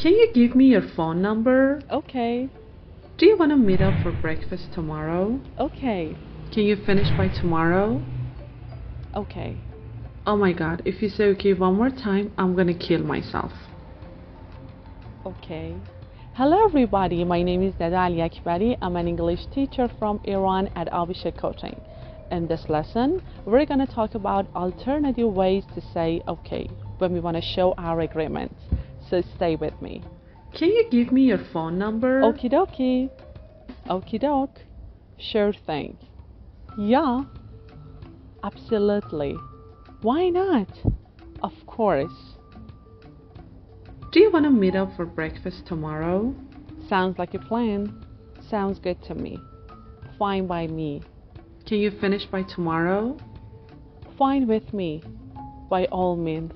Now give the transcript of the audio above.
Can you give me your phone number? Okay. Do you want to meet up for breakfast tomorrow? Okay. Can you finish by tomorrow? Okay. Oh my god, if you say okay one more time, I'm gonna kill myself. Okay. Hello everybody, my name is Neda Ali Akbari. I'm an English teacher from Iran at ABHISHEK Coaching. In this lesson, we're going to talk about alternative ways to say okay when we want to show our agreement. So stay with me. Can you give me your phone number? Okie dokie. Okie doke. Sure thing. Yeah. Absolutely. Why not? Of course. Do you want to meet up for breakfast tomorrow? Sounds like a plan. Sounds good to me. Fine by me. Can you finish by tomorrow? Fine with me. By all means.